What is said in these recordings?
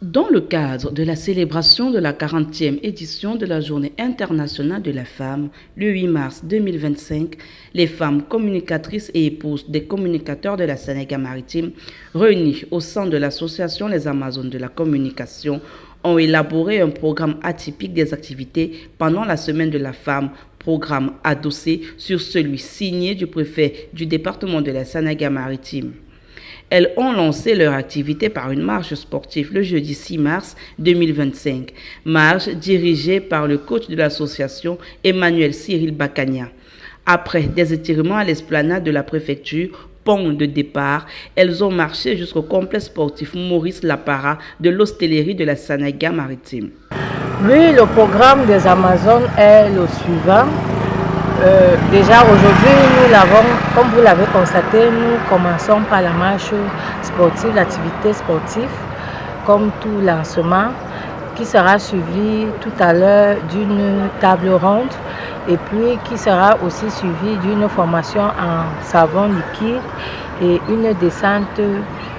Dans le cadre de la célébration de la 40e édition de la Journée internationale de la femme, le 8 mars 2025, les femmes communicatrices et épouses des communicateurs de la Sénégal-Maritime, réunies au sein de l'association Les Amazones de la communication, ont élaboré un programme atypique des activités pendant la Semaine de la femme, programme adossé sur celui signé du préfet du département de la Sénégal-Maritime. Elles ont lancé leur activité par une marche sportive le jeudi 6 mars 2025. Marche dirigée par le coach de l'association Emmanuel Cyril Bakania. Après des étirements à l'esplanade de la préfecture, pont de départ, elles ont marché jusqu'au complexe sportif Maurice Lapara de l'hostellerie de la Sénégal-Maritime. Oui, le programme des Amazones est le suivant. Déjà aujourd'hui, nous l'avons, comme vous l'avez constaté, nous commençons par la marche sportive, l'activité sportive, comme tout lancement, qui sera suivi tout à l'heure d'une table ronde et puis qui sera aussi suivi d'une formation en savon liquide et une descente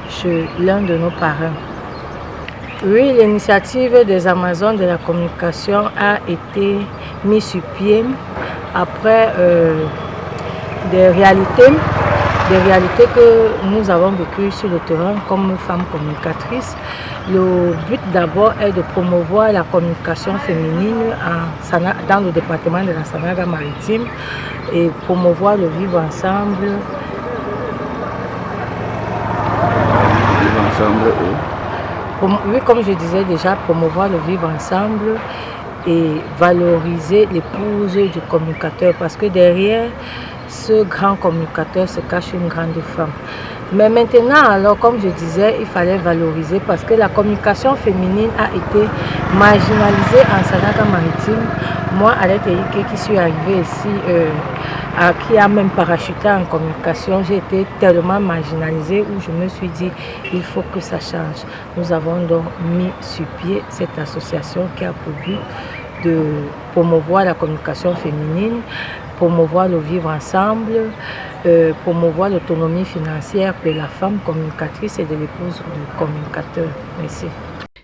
chez l'un de nos parrains. Oui, l'initiative des Amazones de la communication a été mise sur pied après des réalités que nous avons vécues sur le terrain comme femmes communicatrices. Le but d'abord est de promouvoir la communication féminine dans le département de la Sénégal-Maritime et promouvoir le vivre ensemble. Oui, comme je disais déjà, promouvoir le vivre ensemble et valoriser l'épouse du communicateur parce que derrière ce grand communicateur se cache une grande femme. Mais maintenant, alors, comme je disais, il fallait valoriser parce que la communication féminine a été marginalisée en Sénégal-Maritime. Moi, Alette Eyike, qui suis arrivée ici, qui a même parachuté en communication, j'ai été tellement marginalisée où je me suis dit, il faut que ça change. Nous avons donc mis sur pied cette association qui a pour but de promouvoir la communication féminine, promouvoir le vivre ensemble, promouvoir l'autonomie financière de la femme communicatrice et de l'épouse du communicateur. Merci.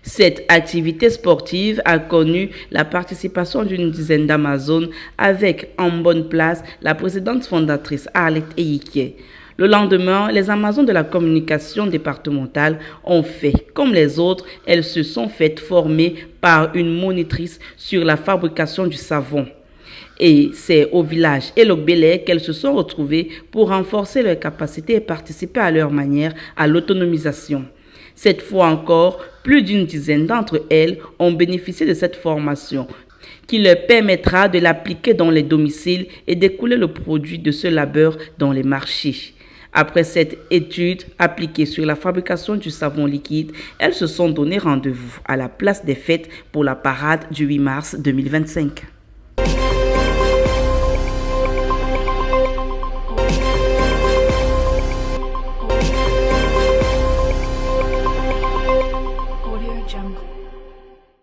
Cette activité sportive a connu la participation d'une dizaine d'Amazones avec en bonne place la présidente fondatrice Arlette Eyike. Le lendemain, les Amazones de la communication départementale ont fait comme les autres. Elles se sont faites former par une monitrice sur la fabrication du savon. Et c'est au village Elokbele qu'elles se sont retrouvées pour renforcer leurs capacités et participer à leur manière à l'autonomisation. Cette fois encore, plus d'une dizaine d'entre elles ont bénéficié de cette formation qui leur permettra de l'appliquer dans les domiciles et d'écouler le produit de ce labeur dans les marchés. Après cette étude appliquée sur la fabrication du savon liquide, elles se sont donné rendez-vous à la place des fêtes pour la parade du 8 mars 2025.